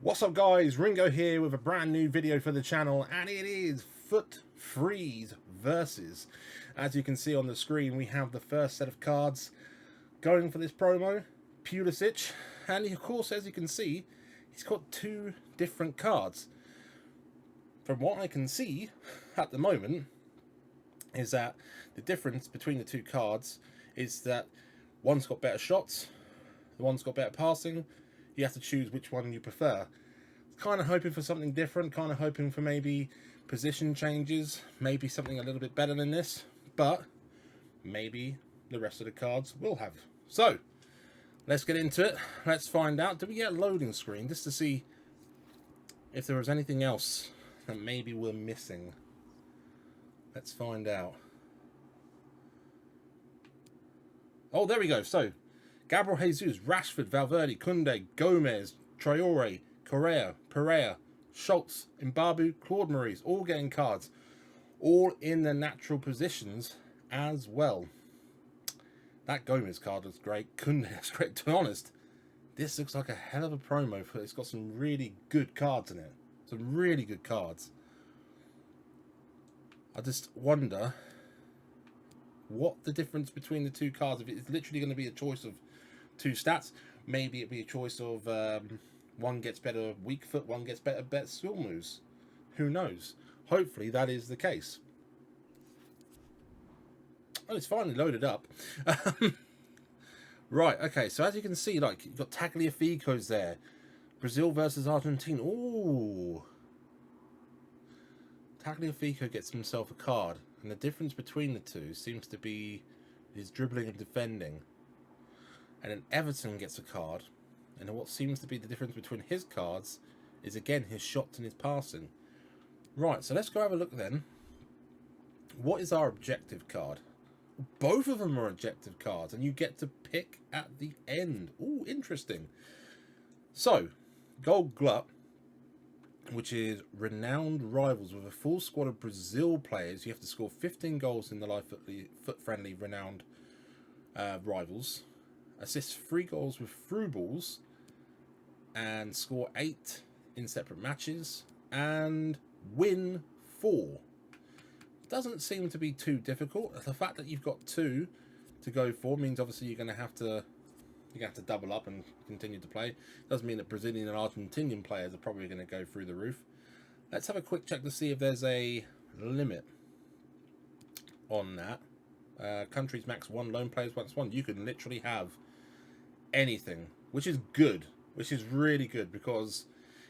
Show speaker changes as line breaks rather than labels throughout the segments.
What's up guys, Ringo here with a brand new video for the channel, and it is FUT Freeze Versus. As you can see on the screen, we have the first set of cards going for this promo, Pulisic, and of course, as you can see, he's got two different cards. From what I can see at the moment is that the difference between the two cards is that one's got better shots, the one's got better passing. You have to choose which one you prefer. Kind of hoping for something different, kind of hoping for maybe position changes, maybe something a little bit better than this, but maybe the rest of the cards will have. So, let's get into it. Let's find out. Did we get a loading screen just to see if there was anything else that maybe we're missing? Let's find out. Oh, there we go. So, Gabriel Jesus, Rashford, Valverde, Koundé, Gomez, Traore, Correa, Pereira, Schultz, Mbabu, Claude Maurice, all getting cards. All in their natural positions as well. That Gomez card looks great. Koundé looks great. To be honest, this looks like a hell of a promo. It's got some really good cards in it. Some really good cards. I just wonder what the difference between the two cards, if it's literally going to be a choice of two stats, maybe it'd be a choice of one gets better weak foot, one gets better skill moves. Who knows? Hopefully that is the case. Oh, it's finally loaded up. Right, okay, so as you can see, like, you've got Tagliafico's there. Brazil versus Argentina. Ooh. Tagliafico gets himself a card, and the difference between the two seems to be his dribbling and defending. And then Everton gets a card, and what seems to be the difference between his cards is again his shots and his passing. Right, so let's go have a look then. What is our objective card? Both of them are objective cards, and you get to pick at the end. Ooh, interesting. So, Gold Glut, which is renowned rivals with a full squad of Brazil players. You have to score 15 goals in the live foot-friendly renowned rivals. Assist 3 goals with through balls, and score 8 in separate matches, and win 4. Doesn't seem to be too difficult. The fact that you've got 2 to go for means obviously you're going to have to double up and continue to play. Doesn't mean that Brazilian and Argentinian players are probably going to go through the roof. Let's have a quick check to see if there's a limit on that. Countries max 1, lone players max 1. You can literally have anything, which is good, which is really good, because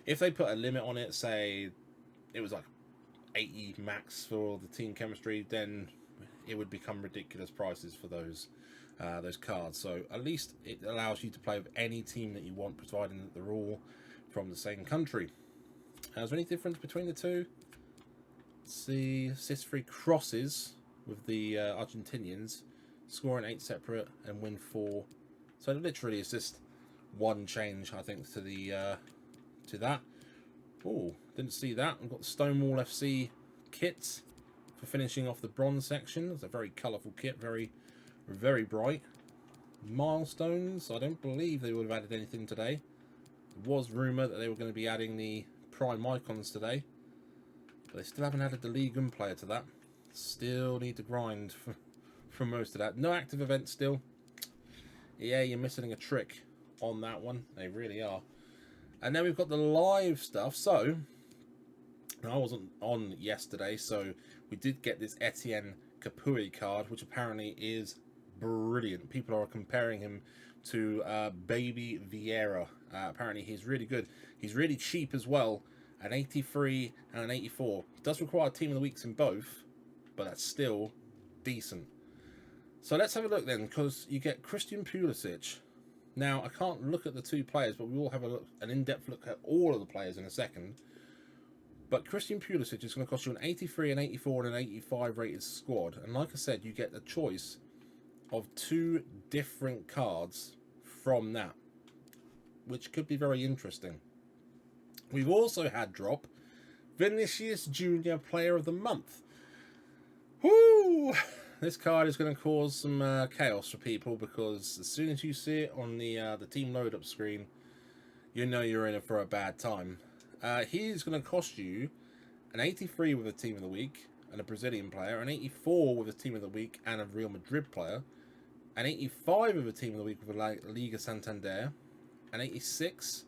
if they put a limit on it, say it was like 80 max for the team chemistry, then it would become ridiculous prices for those cards. So at least it allows you to play with any team that you want, providing that they're all from the same country. Is there any difference between the two? Let's see, assist 3 crosses with the Argentinians, scoring 8 separate and win 4. So literally it's just one change, I think, to the to that. Oh, didn't see that. We've got the Stonewall FC kits for finishing off the bronze section. It's a very colourful kit, very, very bright. Milestones, I don't believe they would have added anything today. There was rumour that they were going to be adding the Prime Icons today, but they still haven't added the League 1 player to that. Still need to grind for most of that. No active events still. Yeah, you're missing a trick on that one. They really are. And then we've got the live stuff. So, I wasn't on yesterday, so we did get this Etienne Capoue card, which apparently is brilliant. People are comparing him to Baby Vieira. Apparently he's really good. He's really cheap as well, an 83 and an 84. Does require Team of the Weeks in both, but that's still decent. So let's have a look then, because you get Christian Pulisic. Now, I can't look at the two players, but we will have an in-depth look at all of the players in a second. But Christian Pulisic is going to cost you an 83, an 84, and an 85 rated squad. And like I said, you get the choice of 2 different cards from that, which could be very interesting. We've also had drop Vinicius Junior Player of the Month. Woo! This card is going to cause some chaos for people, because as soon as you see it on the team load up screen, you know you're in it for a bad time. He's going to cost you an 83 with a team of the week and a Brazilian player, an 84 with a team of the week and a Real Madrid player, an 85 with a team of the week with a Liga Santander, an 86,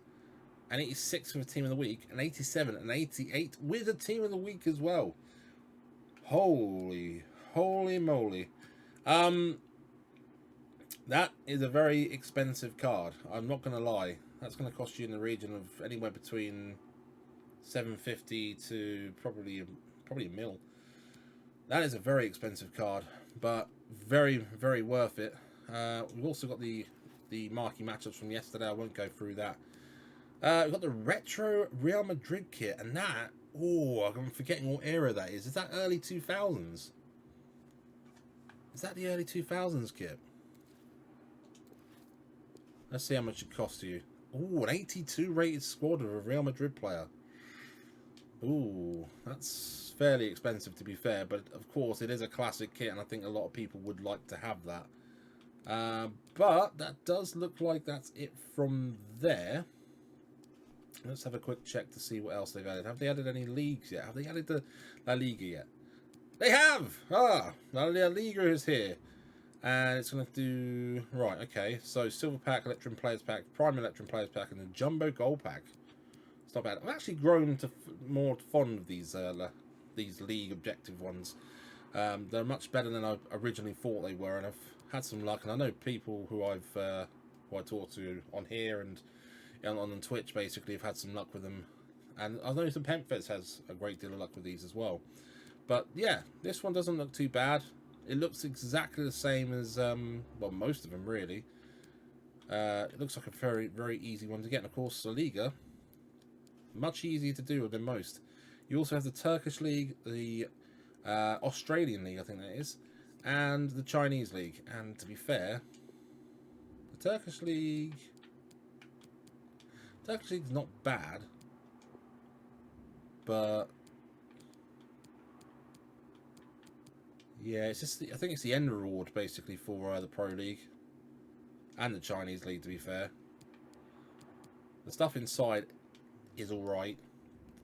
an 86 with a team of the week, an 87, an 88 with a team of the week as well. Holy moly. That is a very expensive card. I'm not going to lie. That's going to cost you in the region of anywhere between 750 to probably a mil. That is a very expensive card, but very, very worth it. We've also got the marquee matchups from yesterday. I won't go through that. We've got the retro Real Madrid kit, and that, I'm forgetting what era that is. Is that early 2000s? Is that the early 2000s kit? Let's see how much it costs you. Ooh, an 82 rated squad of a Real Madrid player. Ooh, that's fairly expensive to be fair, but of course it is a classic kit, and I think a lot of people would like to have that. But that does look like that's it from there. Let's have a quick check to see what else they've added. Have they added any leagues yet? Have they added the La Liga yet? They have! La Liga is here. And it's going to do... Right, okay. So, Silver Pack, Electrum Players Pack, Prime Electrum Players Pack, and the Jumbo Gold Pack. It's not bad. I've actually grown to more fond of these league objective ones. They're much better than I originally thought they were, and I've had some luck. And I know people who I talk to on here and on Twitch basically have had some luck with them. And I know some Pempfets has a great deal of luck with these as well. But yeah, this one doesn't look too bad. It looks exactly the same as, well, most of them, really. It looks like a very, very easy one to get. And, of course, the Liga, much easier to do than most. You also have the Turkish League, the Australian League, I think that is, and the Chinese League. And, to be fair, the Turkish League's not bad, but... yeah, it's just I think it's the end reward basically for the Pro League and the Chinese League. To be fair, the stuff inside is all right,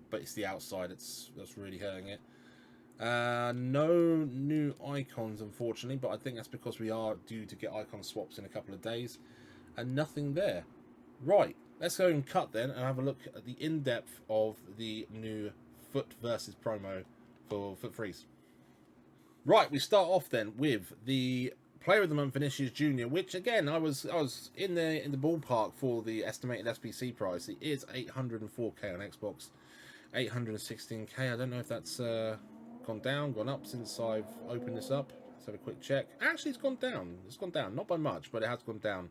but it's the outside that's really hurting it. No new icons, unfortunately, but I think that's because we are due to get icon swaps in a couple of days, and nothing there. Right, let's go and cut then and have a look at the in-depth of the new FUT versus promo for FUT Freeze. Right, we start off then with the Player of the Month Vinicius Jr., which again I was in the ballpark for the estimated SBC price. It is 804k on Xbox, 816k. I don't know if that's gone down, gone up since I've opened this up. Let's have a quick check. Actually, it's gone down. It's gone down, not by much, but it has gone down.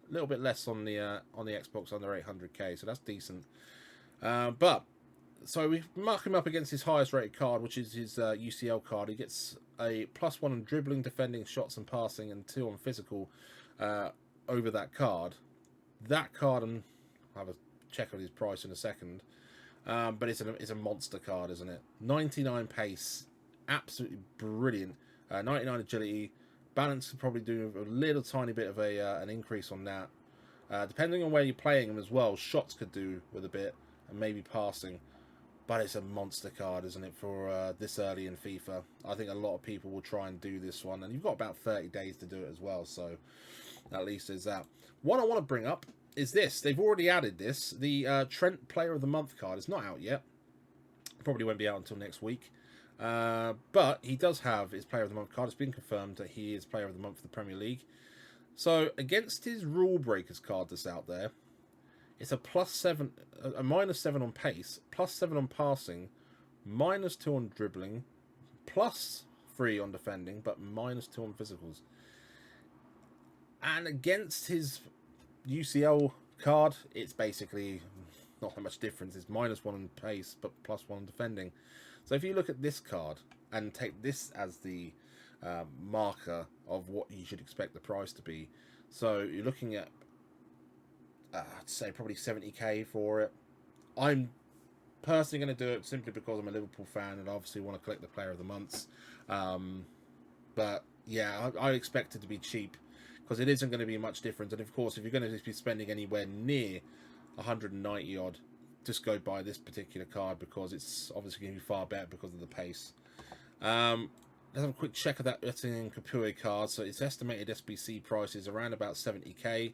A little bit less on the Xbox, under 800k, so that's decent. But so we mark him up against his highest rated card, which is his UCL card. He gets a +1 on dribbling, defending, shots and passing, and 2 on physical over that card. That card, and I'll have a check on his price in a second, but it's a monster card, isn't it? 99 pace, absolutely brilliant. 99 agility, balance could probably do a little tiny bit of an increase on that. Depending on where you're playing him as well, shots could do with a bit, and maybe passing. But it's a monster card, isn't it, for this early in FIFA? I think a lot of people will try and do this one, and you've got about 30 days to do it as well, so at least there's that. What I want to bring up is this. They've already added this. The Trent Player of the Month card is not out yet. Probably won't be out until next week. But he does have his Player of the Month card. It's been confirmed that he is Player of the Month for the Premier League. So, against his Rule Breakers card that's out there, it's a +7, a -7 on pace, +7 on passing, -2 on dribbling, +3 on defending, but -2 on physicals. And against his UCL card, it's basically not that much difference. It's -1 on pace, but +1 on defending. So if you look at this card and take this as the marker of what you should expect the price to be, so you're looking at I'd say probably 70k for it. I'm personally going to do it simply because I'm a Liverpool fan and obviously want to collect the Player of the Months. But yeah, I expect it to be cheap because it isn't going to be much different. And of course, if you're going to be spending anywhere near 190 odd. Just go buy this particular card because it's obviously going to be far better because of the pace. Let's have a quick check of that Etienne Capoue card. So its estimated SBC price is around about 70k.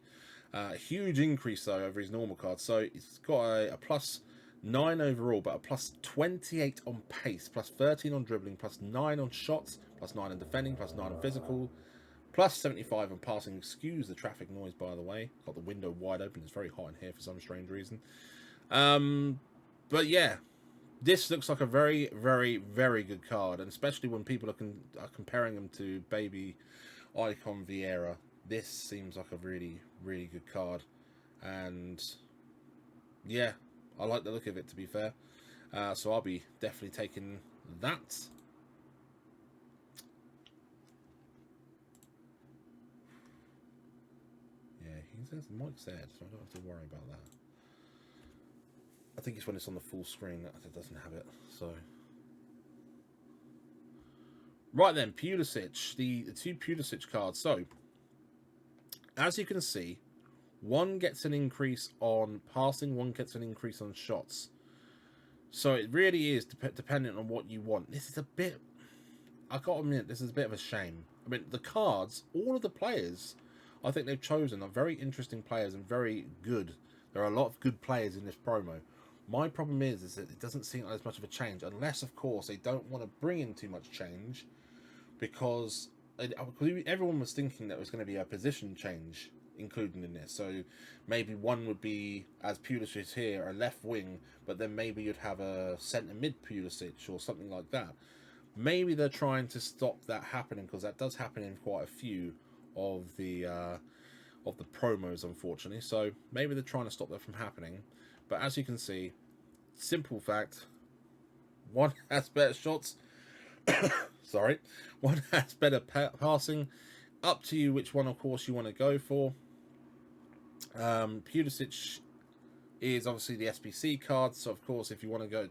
Huge increase though over his normal card. So it's got a +9 overall, but a +28 on pace, +13 on dribbling, +9 on shots, +9 on defending, +9 on physical, +75 on passing. Excuse the traffic noise, by the way. Got the window wide open. It's very hot in here for some strange reason. But yeah, this looks like a very, very, very good card, and especially when people are comparing them to Baby Icon Vieira. This seems like a really, really good card, and yeah, I like the look of it, to be fair. So I'll be definitely taking that. Yeah, he says Mike said, so I don't have to worry about that. I think it's when it's on the full screen that it doesn't have it. So right then, Pulisic, the two Pulisic cards. So as you can see, one gets an increase on passing, one gets an increase on shots. So it really is dependent on what you want. This is a bit, I gotta admit, this is a bit of a shame. I mean, the cards, all of the players I think they've chosen are very interesting players and very good. There are a lot of good players in this promo. My problem is that it doesn't seem like there's much of a change, unless, of course, they don't want to bring in too much change, because everyone was thinking that there was going to be a position change included in this. So maybe one would be, as Pulisic here, a left wing, but then maybe you'd have a centre mid Pulisic or something like that. Maybe they're trying to stop that happening, because that does happen in quite a few of the promos, unfortunately. So maybe they're trying to stop that from happening. But as you can see, simple fact, one has better shots. Sorry, one has better passing. Up to you which one, of course, you want to go for. Pulisic is obviously the SBC card, so of course, if you want to go,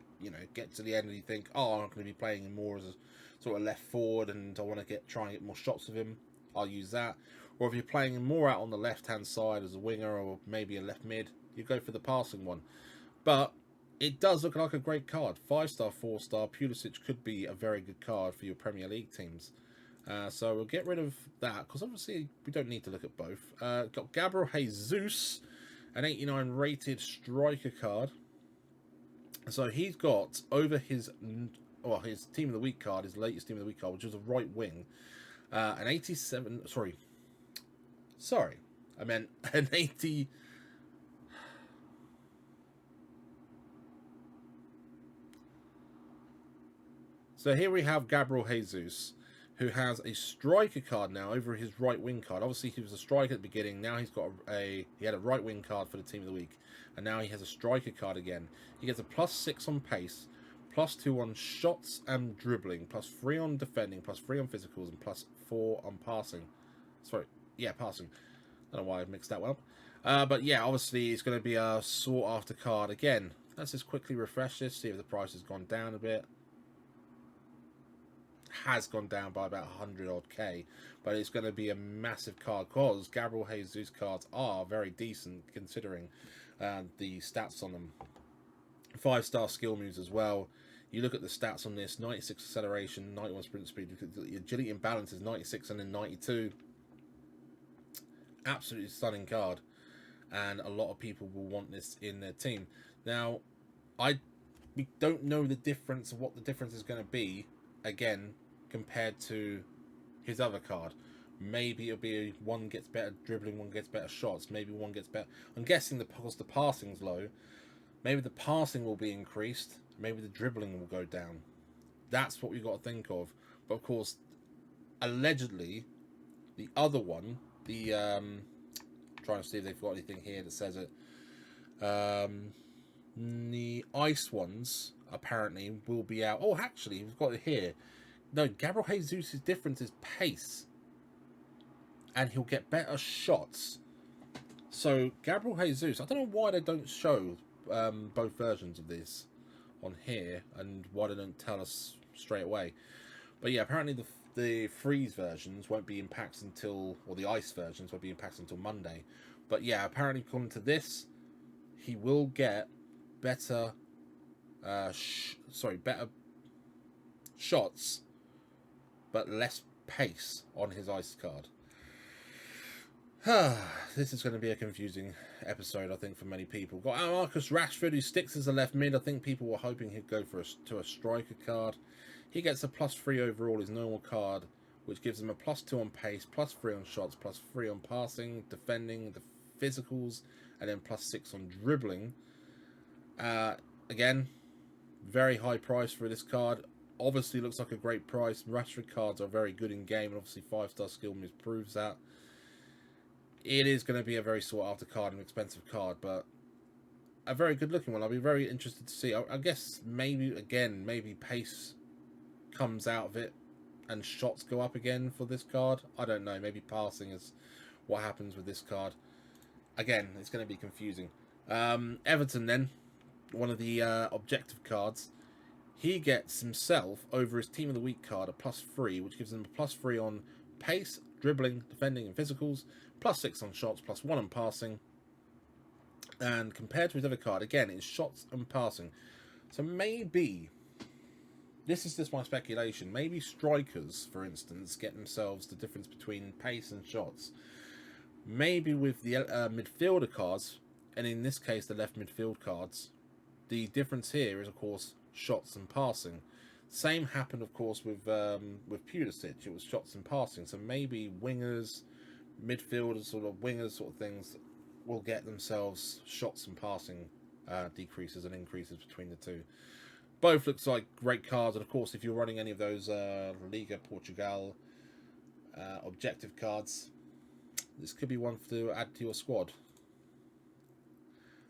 get to the end and you think, oh, I'm going to be playing him more as a sort of left forward, and I want to try and get more shots of him, I'll use that. Or if you're playing him more out on the left-hand side as a winger, or maybe a left mid, you go for the passing one. But it does look like a great card. 5-star, 4-star. Pulisic could be a very good card for your Premier League teams. So we'll get rid of that, because obviously we don't need to look at both. Got Gabriel Jesus, an 89 rated striker card. So he's got over his Team of the Week card, his latest Team of the Week card, which is a right wing. An 87, sorry, I meant an 80. So here we have Gabriel Jesus, who has a striker card now over his right wing card. Obviously, he was a striker at the beginning. Now he had a right wing card for the Team of the Week, and now he has a striker card again. He gets a +6 on pace, +2 on shots and dribbling, +3 on defending, +3 on physicals, and +4 on passing. Passing. I don't know why I mixed that one up. But yeah, obviously it's going to be a sought after card again. Let's just quickly refresh this, see if the price has gone down a bit. Has gone down by about 100 odd K, but it's going to be a massive card, because Gabriel Jesus cards are very decent considering the stats on them. 5-star skill moves as well. You look at the stats on this: 96 acceleration, 91 sprint speed, agility and balance is 96 and then 92. Absolutely stunning card, and a lot of people will want this in their team. Now, we don't know the difference of what the difference is going to be again compared to his other card. Maybe it'll be one gets better dribbling, one gets better shots, maybe one gets better. I'm guessing because the passing's low, maybe the passing will be increased, maybe the dribbling will go down. That's what we've got to think of. But of course, allegedly, the other one, trying to see if they've got anything here that says it. The ice ones apparently will be out. Oh, actually, we've got it here. No, Gabriel Jesus' difference is pace, and he'll get better shots. So Gabriel Jesus, I don't know why they don't show both versions of this on here, and why they don't tell us straight away. But yeah, apparently the freeze versions won't be impacted until, or the ice versions won't be impacted until Monday. But yeah, apparently according to this, he will get better, better shots, but less pace on his ice card. This is going to be a confusing episode, I think, for many people. Got Marcus Rashford, who sticks as a left mid. I think people were hoping he'd go to a striker card. He gets a +3 overall, his normal card, which gives him a +2 on pace, +3 on shots, +3 on passing, defending, the physicals, and then +6 on dribbling. Again, very high price for this card. Obviously looks like a great price. Rashford cards are very good in game, and obviously 5-star skill moves proves that. It is going to be a very sought after card, an expensive card, but a very good looking one. I'll be very interested to see. I guess maybe pace comes out of it and shots go up again for this card. I don't know. Maybe passing is what happens with this card. Again, it's going to be confusing. Everton then, one of the objective cards. He gets himself, over his Team of the Week card, a +3, which gives him a +3 on pace, dribbling, defending, and physicals, +6 on shots, +1 on passing. And compared to his other card, again, it's shots and passing. So maybe, this is just my speculation, maybe strikers, for instance, get themselves the difference between pace and shots. Maybe with the midfielder cards, and in this case the left midfield cards, the difference here is, of course, shots and passing. Same happened, of course, with Pulisic. It was shots and passing. So maybe wingers, midfielders, sort of wingers, sort of things, will get themselves shots and passing decreases and increases between the two. Both looks like great cards, and of course, if you're running any of those Liga Portugal objective cards, this could be one to add to your squad.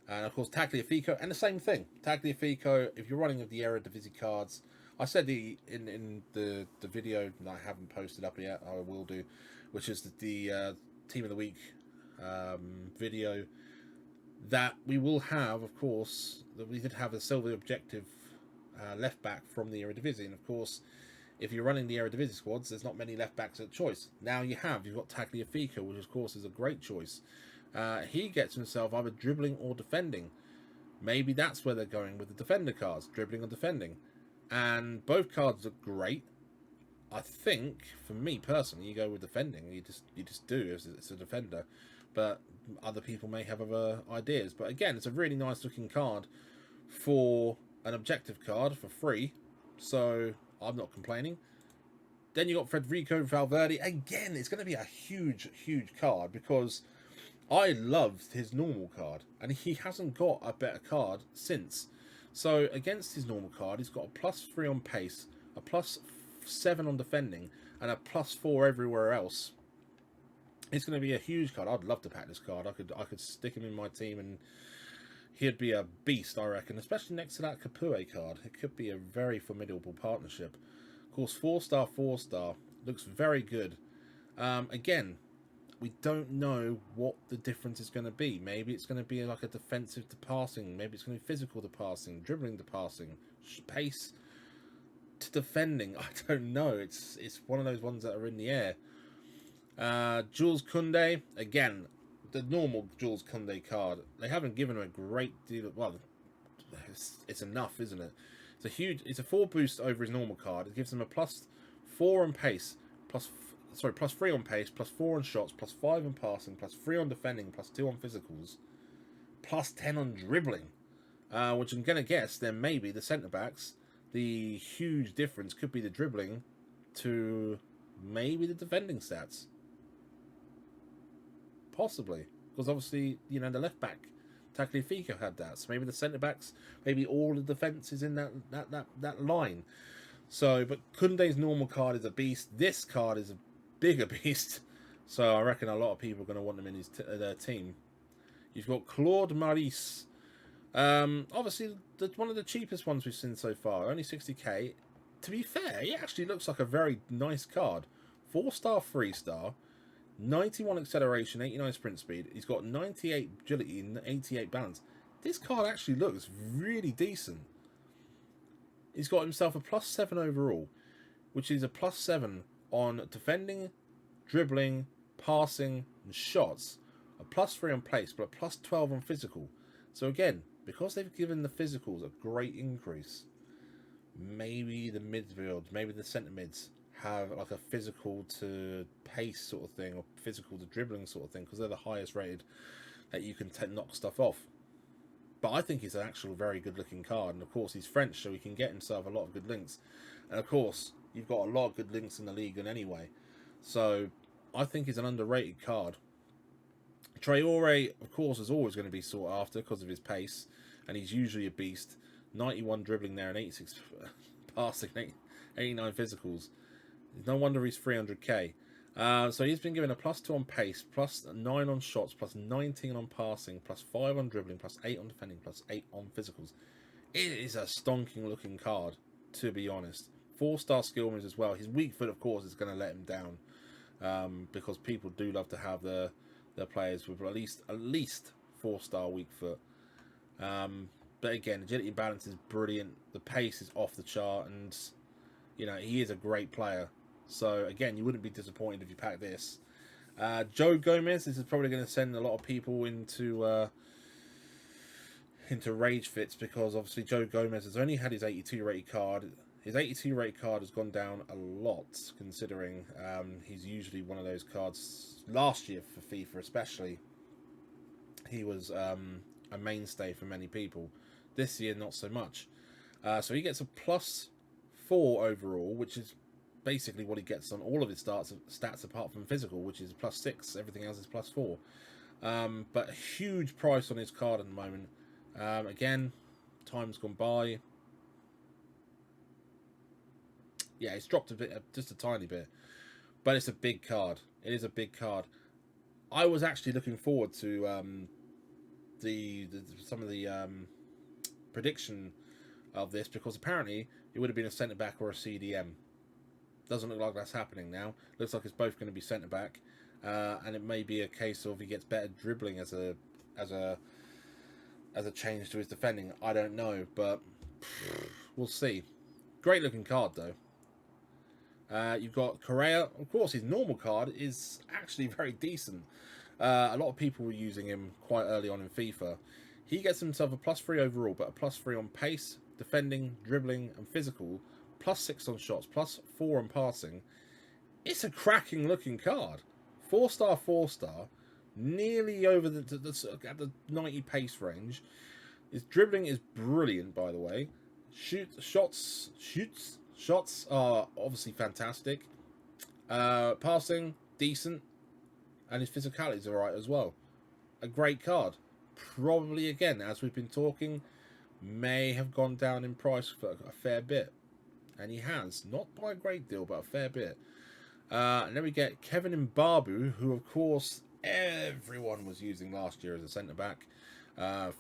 And of course, Tagliafico, and the same thing. Tagliafico, if you're running with the Eredivisie cards, I said in the video that I haven't posted up yet, I will do, which is the Team of the Week video, that we will have, of course, that we did have a silver objective left back from the Eredivisie, and of course, if you're running the Eredivisie squads, there's not many left backs at choice. Now you've got Tagliafico, which of course is a great choice. He gets himself either dribbling or defending. Maybe that's where they're going with the defender cards, dribbling or defending. And both cards are great. I think, for me personally, you go with defending. You just do. It's a defender. But other people may have other ideas. But again, it's a really nice looking card for an objective card for free. So I'm not complaining. Then you got Federico Valverde. Again, it's going to be a huge, huge card because I loved his normal card, and he hasn't got a better card since. So against his normal card, he's got a +3 on pace, a +7 on defending, and a +4 everywhere else. It's going to be a huge card. I'd love to pack this card. I could stick him in my team, and he'd be a beast, I reckon. Especially next to that Capoue card, it could be a very formidable partnership. Of course, 4-star, 4-star looks very good. Again, we don't know what the difference is going to be. Maybe it's going to be like a defensive to passing. Maybe it's going to be physical to passing, dribbling to passing, pace to defending. I don't know. It's one of those ones that are in the air. Jules Koundé, again, the normal Jules Koundé card. They haven't given him a great deal of, well, it's enough, isn't it? It's a 4 boost over his normal card. It gives him a +4 on pace, +3 on pace, +4 on shots, +5 on passing, +3 on defending, +2 on physicals, +10 on dribbling. Which I'm going to guess then maybe the centre-backs, the huge difference could be the dribbling to maybe the defending stats. Possibly. Because obviously, the left-back, Tagliafico had that. So maybe the centre-backs, maybe all the defence is in that line. So, but Koundé's normal card is a beast. This card is a bigger beast, so I reckon a lot of people are going to want them in their team. You've got Claude Maurice, obviously one of the cheapest ones we've seen so far, only 60k. To be fair, he actually looks like a very nice card. 4-star, 3-star, 91 acceleration, 89 sprint speed. He's got 98 agility and 88 balance. This card actually looks really decent. He's got himself a +7 overall, which is a +7 on defending, dribbling, passing, and shots, a +3 on pace, but a +12 on physical. So again, because they've given the physicals a great increase, maybe the midfield, maybe the centre mids have like a physical to pace sort of thing, or physical to dribbling sort of thing, because they're the highest rated that you can knock stuff off. But I think he's an actual very good looking card, and of course he's French, so he can get himself a lot of good links. And of course, you've got a lot of good links in the league in anyway. So I think he's an underrated card. Traore, of course, is always going to be sought after because of his pace, and he's usually a beast. 91 dribbling there and 86 passing, 89 physicals. No wonder he's 300k. So he's been given a +2 on pace, +9 on shots, +19 on passing, +5 on dribbling, +8 on defending, +8 on physicals. It is a stonking looking card, to be honest. 4-star skill moves as well. His weak foot, of course, is going to let him down, because people do love to have their players with at least 4-star weak foot. But again, agility and balance is brilliant. The pace is off the chart, and he is a great player. So again, you wouldn't be disappointed if you pack this. Joe Gomez. This is probably going to send a lot of people into rage fits, because obviously Joe Gomez has only had his 82 rated card. His 82 rated card has gone down a lot, considering he's usually one of those cards. Last year for FIFA especially, he was a mainstay for many people. This year, not so much. So he gets a +4 overall, which is basically what he gets on all of his stats apart from physical, which is +6. Everything else is +4. But a huge price on his card at the moment. Again, time's gone by. Yeah, it's dropped a bit, just a tiny bit. But it's a big card. It is a big card. I was actually looking forward to some of the prediction of this, because apparently it would have been a centre back or a CDM. Doesn't look like that's happening now. Looks like it's both going to be centre back, and it may be a case of he gets better dribbling as a change to his defending. I don't know, but we'll see. Great looking card though. You've got Correa. Of course, his normal card is actually very decent. A lot of people were using him quite early on in FIFA. He gets himself a +3 overall, but a +3 on pace, defending, dribbling, and physical. +6 on shots, +4 on passing. It's a cracking looking card. 4-star, 4-star, nearly over at the 90 pace range. His dribbling is brilliant, by the way. Shots are obviously fantastic. Passing, decent. And his physicality is alright as well. A great card. Probably, again, as we've been talking, may have gone down in price for a fair bit. And he has. Not by a great deal, but a fair bit. And then we get Kevin Mbabu, who, of course, everyone was using last year as a centre-back.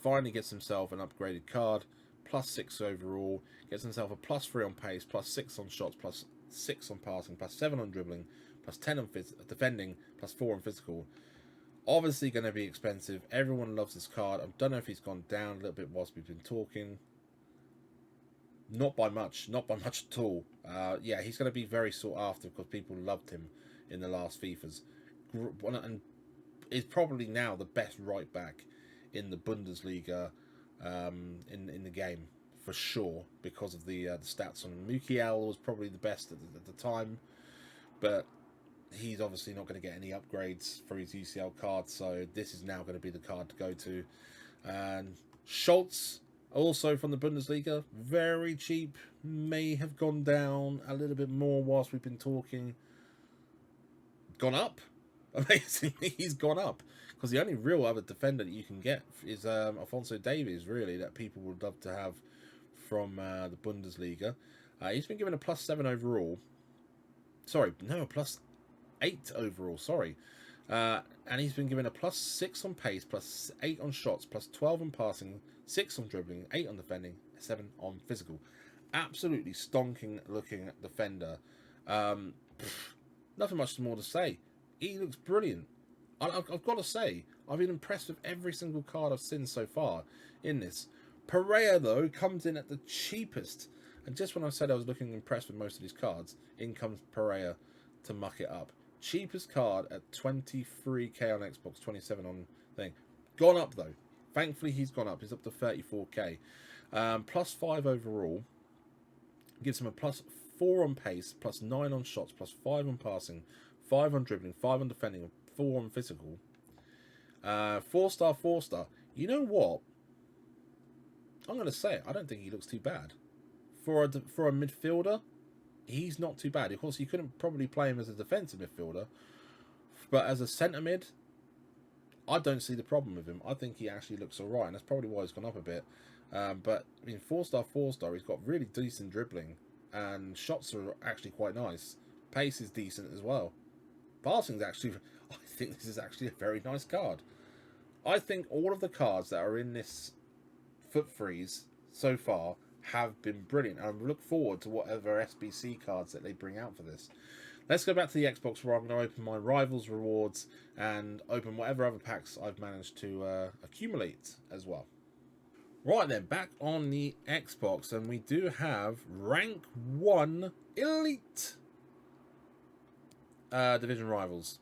Finally gets himself an upgraded card. +6 overall. Gets himself a +3 on pace, +6 on shots, +6 on passing, +7 on dribbling, +10 on defending, +4 on physical. Obviously going to be expensive. Everyone loves this card. I don't know if he's gone down a little bit whilst we've been talking. Not by much. Not by much at all. Yeah, he's going to be very sought after because people loved him in the last FIFAs. And is probably now the best right back in the Bundesliga in the game, for sure, because of the stats on him. Mukiel was probably the best at the time, but he's obviously not going to get any upgrades for his UCL card, so this is now going to be the card to go to. And Schultz, also from the Bundesliga, very cheap, may have gone down a little bit more whilst we've been talking. Gone up? Amazingly, he's gone up. Because the only real other defender that you can get is Alphonso Davies, really, that people would love to have from the Bundesliga. He's been given a +7 overall. Sorry, no, a +8 overall, sorry. And he's been given a +6 on pace, +8 on shots, +12 on passing, 6 on dribbling, 8 on defending, 7 on physical. Absolutely stonking looking defender. Nothing much more to say. He looks brilliant. I've got to say, I've been impressed with every single card I've seen so far in this. Pereira, though, comes in at the cheapest. And just when I said I was looking impressed with most of these cards, in comes Pereira to muck it up. Cheapest card at 23k on Xbox, 27 on thing. Gone up, though. Thankfully, he's gone up. He's up to 34k. +5 overall. Gives him a +4 on pace, +9 on shots, +5 on passing, 5 on dribbling, 5 on defending, 4 on physical. 4-star, 4-star. You know what? I'm going to say it. I don't think he looks too bad. For a midfielder, he's not too bad. Of course, you couldn't probably play him as a defensive midfielder. But as a centre mid, I don't see the problem with him. I think he actually looks alright. And that's probably why he's gone up a bit. But, I mean, 4-star, 4-star, he's got really decent dribbling. And shots are actually quite nice. Pace is decent as well. Passing is actually... I think this is actually a very nice card. I think all of the cards that are in this Foot Freeze so far have been brilliant. And I look forward to whatever SBC cards that they bring out for this. Let's go back to the Xbox where I'm going to open my Rivals rewards and open whatever other packs I've managed to accumulate as well. Right then, back on the Xbox, and we do have Rank 1 Elite Division Rivals.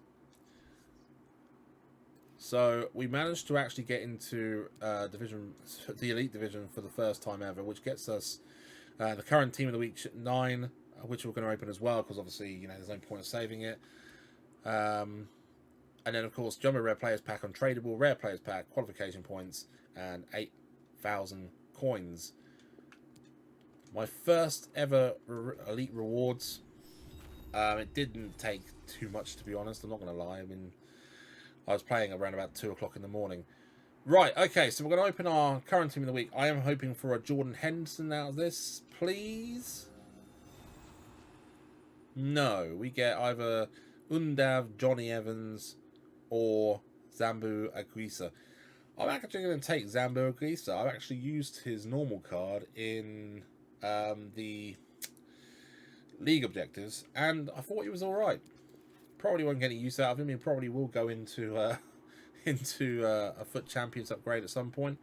So we managed to actually get into the Elite Division for the first time ever, which gets us the current Team of the Week 9, which we're going to open as well, because obviously, you know, there's no point of saving it. And then, of course, Jumbo Rare Players Pack on Tradable, Rare Players Pack, Qualification Points, and 8,000 coins. My first ever Elite Rewards. It didn't take too much, to be honest. I'm not going to lie. I mean, I was playing around about 2 o'clock in the morning. Right, okay, so we're going to open our current Team of the Week. I am hoping for a Jordan Henderson out of this, please. No, we get either Undav, Johnny Evans, or Zambu Anguissa. I'm actually going to take Zambu Anguissa. I've actually used his normal card in the league objectives, and I thought he was alright. Probably won't get any use out of him. He probably will go into a FUT Champions upgrade at some point.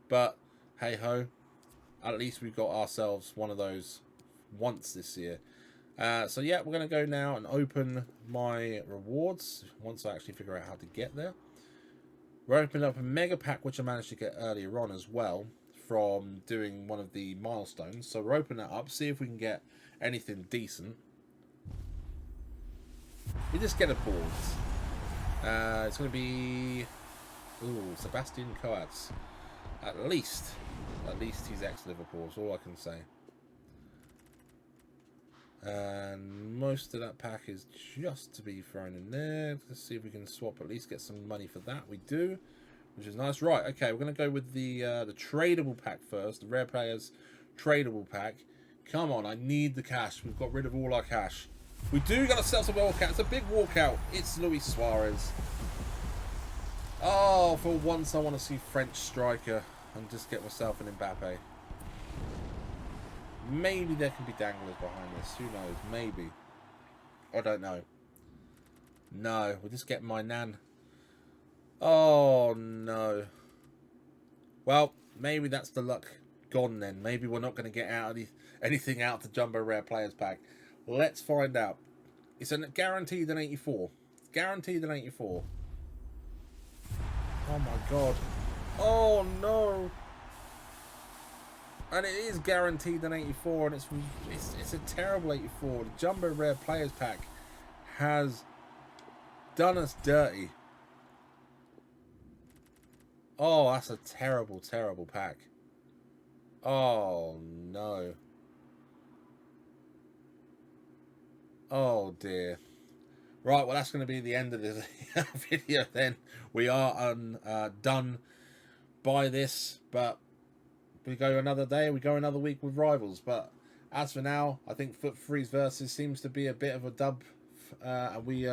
But hey ho, at least we've got ourselves one of those once this year. So yeah, we're going to go now and open my rewards once I actually figure out how to get there. We're opening up a mega pack, which I managed to get earlier on as well from doing one of the milestones. So we're opening that up, see if we can get anything decent. We just get a board. It's going to be... Ooh, Sebastian Coates. At least he's ex-Liverpool, is all I can say. And most of that pack is just to be thrown in there. Let's see if we can swap, at least get some money for that. We do, which is nice. Right, okay, we're going to go with the tradable pack first. The Rare Players tradable pack. Come on, I need the cash. We've got rid of all our cash. We do got ourselves a walkout. It's a big walkout. It's Luis Suarez. Oh, for once I want to see French striker and just get myself an Mbappe. Maybe there can be danglers behind this. Who knows? Maybe. I don't know. No, we'll just get my Nan. Oh, no. Well, maybe that's the luck gone then. Maybe we're not going to get out anything out of the Jumbo Rare Players Pack. Let's find out. It's a guaranteed an 84. It's guaranteed an 84. Oh my god. Oh no. And it is guaranteed an 84, and it's a terrible 84. The Jumbo Rare Players Pack has done us dirty. Oh, that's a terrible, terrible pack. Oh no. Oh dear. Right, well that's going to be the end of this video then. We are done by this, but we go another day, we go another week with Rivals. But as for now, I think Foot Freeze Versus seems to be a bit of a dub. And we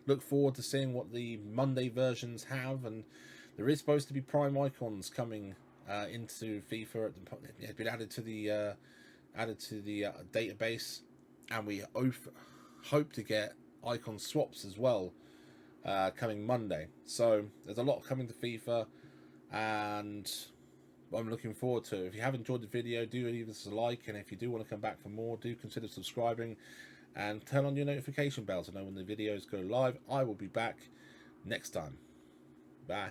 look forward to seeing what the Monday versions have. And there is supposed to be Prime Icons coming into FIFA. It's been added to the database, and we hope to get icon swaps as well coming Monday. So there's a lot coming to FIFA, and I'm looking forward to it. If you have enjoyed the video, do leave us a like, and if you do want to come back for more, do consider subscribing and turn on your notification bell to know when the videos go live. I will be back next time. Bye.